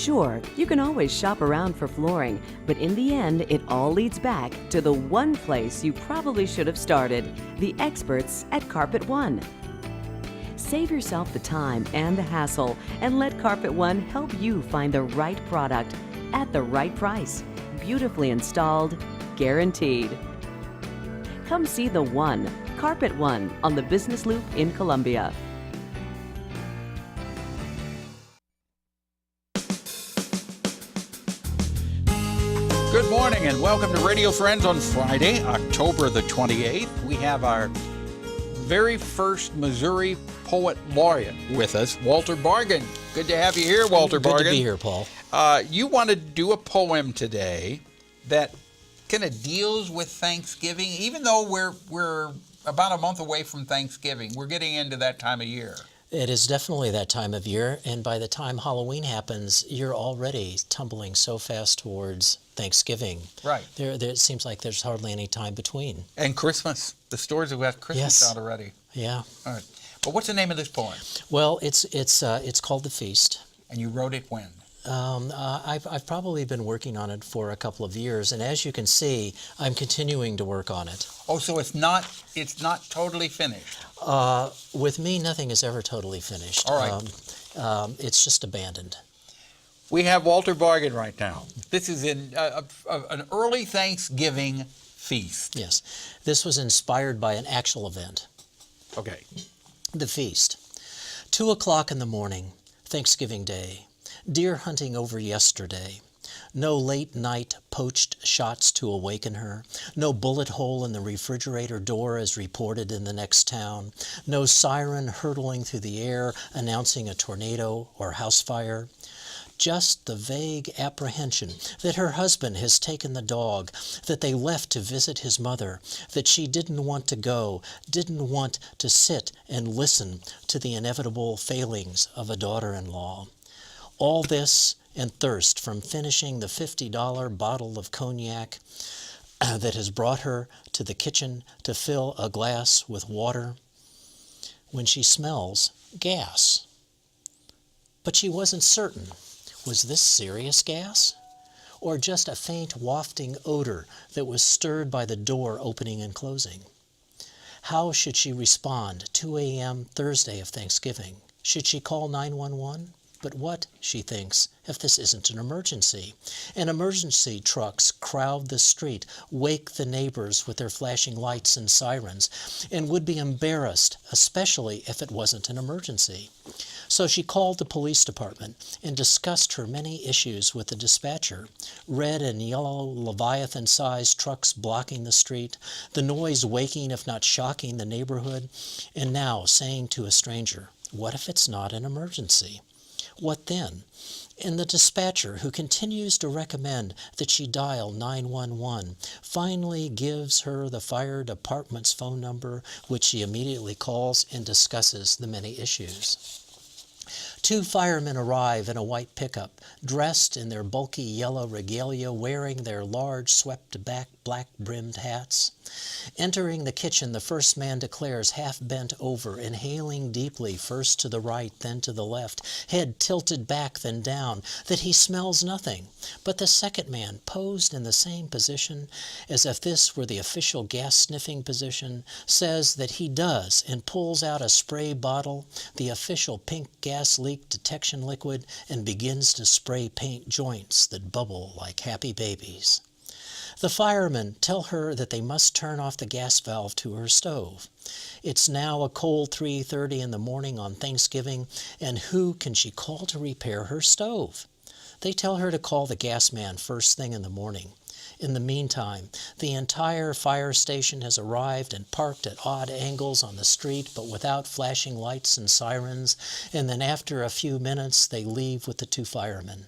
Sure, you can always shop around for flooring, but in the end, it all leads back to the one place you probably should have started, the experts at Carpet One. Save yourself the time and the hassle and let Carpet One help you find the right product at the right price, beautifully installed, guaranteed. Come see the One, Carpet One, on the Business Loop in Columbia. Good morning and welcome to Radio Friends on Friday, October the 28th. We have our very first Missouri Poet Laureate with us, Walter Bargen. Good to have you here, Walter Bargen. Good to be here, Paul. You want to do a poem today that kind of deals with Thanksgiving, even though we're about a month away from Thanksgiving. We're getting into that time of year. It is definitely that time of year, and by the time Halloween happens, you're already tumbling so fast towards Thanksgiving. Right. It seems like there's hardly any time between. And Christmas. The stores have got Christmas out already. Yeah. All right. But what's the name of this poem? Well, it's called The Feast. And you wrote it when? I've probably been working on it for a couple of years, and as you can see, I'm continuing to work on it. Oh, so it's not totally finished. With me, nothing is ever totally finished. All right. It's just abandoned. We have Walter Bargen right now. This is an early Thanksgiving feast. Yes. This was inspired by an actual event. Okay. The feast. 2 o'clock in the morning, Thanksgiving Day. Deer hunting over yesterday. No late night poached shots to awaken her. No bullet hole in the refrigerator door as reported in the next town. No siren hurtling through the air announcing a tornado or house fire. Just the vague apprehension that her husband has taken the dog, that they left to visit his mother, that she didn't want to go, didn't want to sit and listen to the inevitable failings of a daughter-in-law. All this and thirst from finishing the $50 bottle of cognac that has brought her to the kitchen to fill a glass with water when she smells gas. But she wasn't certain. Was this serious gas? Or just a faint wafting odor that was stirred by the door opening and closing? How should she respond 2 a.m. Thursday of Thanksgiving? Should she call 911? But what, she thinks, if this isn't an emergency? And emergency trucks crowd the street, wake the neighbors with their flashing lights and sirens, and would be embarrassed, especially if it wasn't an emergency. So she called the police department and discussed her many issues with the dispatcher. Red and yellow Leviathan-sized trucks blocking the street, the noise waking if not shocking the neighborhood, and now saying to a stranger, what if it's not an emergency? What then? And the dispatcher, who continues to recommend that she dial 911, finally gives her the fire department's phone number, which she immediately calls and discusses the many issues. 2 firemen arrive in a white pickup, dressed in their bulky yellow regalia, wearing their large swept-back black-brimmed hats. Entering the kitchen, the first man declares, half bent over, inhaling deeply, first to the right, then to the left, head tilted back, then down, that he smells nothing. But the second man, posed in the same position, as if this were the official gas-sniffing position, says that he does, and pulls out a spray bottle, the official pink gas leak detection liquid, and begins to spray paint joints that bubble like happy babies. The firemen tell her that they must turn off the gas valve to her stove. It's now a cold 3:30 in the morning on Thanksgiving, and who can she call to repair her stove? They tell her to call the gas man first thing in the morning. In the meantime, the entire fire station has arrived and parked at odd angles on the street, but without flashing lights and sirens, and then after a few minutes they leave with the 2 firemen.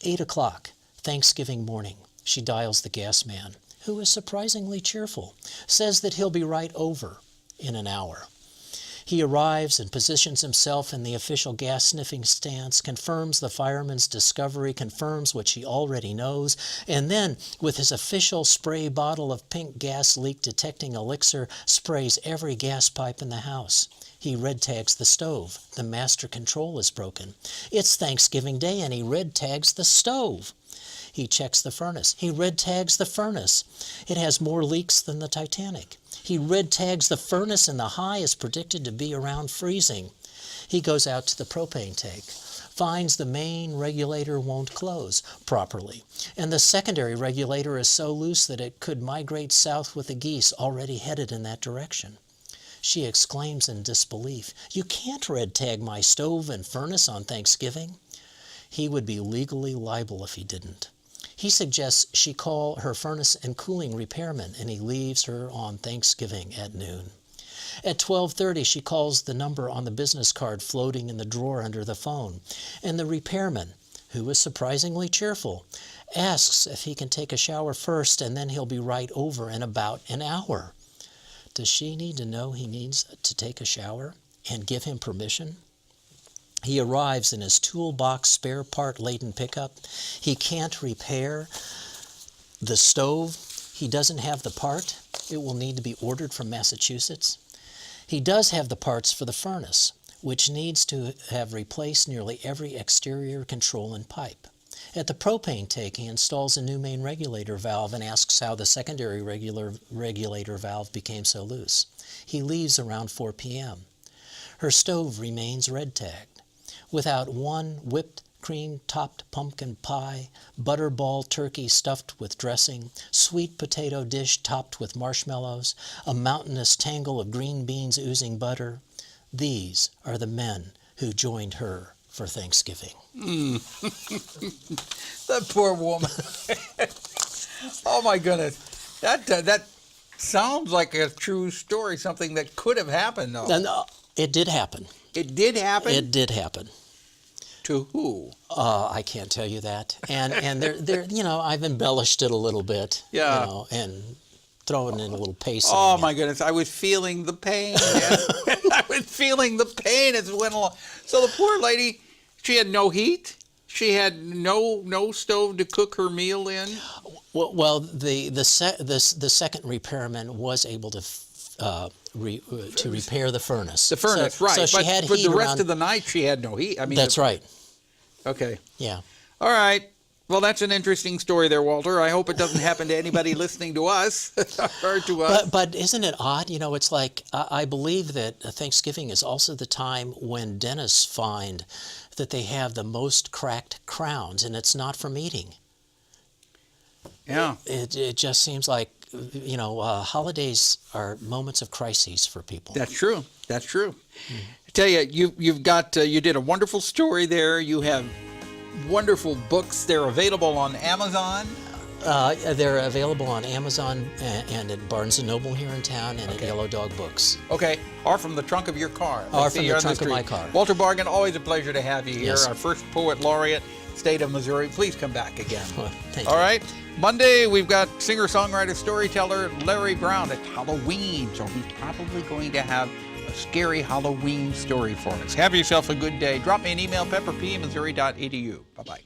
8 o'clock, Thanksgiving morning. She dials the gas man, who is surprisingly cheerful, says that he'll be right over in an hour. He arrives and positions himself in the official gas-sniffing stance, confirms the fireman's discovery, confirms what she already knows, and then, with his official spray bottle of pink gas leak-detecting elixir, sprays every gas pipe in the house. He red tags the stove. The master control is broken. It's Thanksgiving Day, and he red tags the stove. He checks the furnace. He red tags the furnace. It has more leaks than the Titanic. He red tags the furnace, and the high is predicted to be around freezing. He goes out to the propane tank, finds the main regulator won't close properly, and the secondary regulator is so loose that it could migrate south with the geese already headed in that direction. She exclaims in disbelief, "You can't red tag my stove and furnace on Thanksgiving." He would be legally liable if he didn't. He suggests she call her furnace and cooling repairman, and he leaves her on Thanksgiving at noon. At 12:30, she calls the number on the business card floating in the drawer under the phone, and the repairman, who is surprisingly cheerful, asks if he can take a shower first, and then he'll be right over in about an hour. Does she need to know he needs to take a shower and give him permission? He arrives in his toolbox spare part-laden pickup. He can't repair the stove. He doesn't have the part. It will need to be ordered from Massachusetts. He does have the parts for the furnace, which needs to have replaced nearly every exterior control and pipe. At the propane tank, he installs a new main regulator valve and asks how the secondary regulator valve became so loose. He leaves around 4 p.m. Her stove remains red-tagged. Without one whipped cream-topped pumpkin pie, butterball turkey stuffed with dressing, sweet potato dish topped with marshmallows, a mountainous tangle of green beans oozing butter. These are the men who joined her for Thanksgiving. That poor woman. Oh my goodness. That sounds like a true story, something that could have happened, though. And, it did happen. It did happen? It did happen. To who? I can't tell you that. And there, I've embellished it a little bit. Yeah. And thrown in a little paste. Oh my goodness! I was feeling the pain. I was feeling the pain as it went along. So the poor lady, she had no heat. She had no stove to cook her meal in. Well, the second repairman was able to repair the furnace. The furnace, right? So she had for heat the rest of the night, she had no heat. I mean, that's right. Okay. Yeah. All right. Well, that's an interesting story there, Walter. I hope it doesn't happen to anybody listening to us or to us. But isn't it odd? It's like I believe that Thanksgiving is also the time when dentists find that they have the most cracked crowns, and it's not from eating. Yeah. It just seems like, holidays are moments of crises for people. That's true. That's true. I tell you, you've got you did a wonderful story there. You have wonderful books. They're available on Amazon. They're available on Amazon and at Barnes & Noble here in town and at Yellow Dog Books. Okay, or from the trunk of your car. Or from the trunk of my car. Walter Bargen, always a pleasure to have you here. Yes. Our first Poet Laureate, State of Missouri. Please come back again. Well, thank you. All right. Monday, we've got singer-songwriter, storyteller Larry Brown. It's Halloween, so he's probably going to have a scary Halloween story for us. Have yourself a good day. Drop me an email, pepperp@missouri.edu. Bye-bye.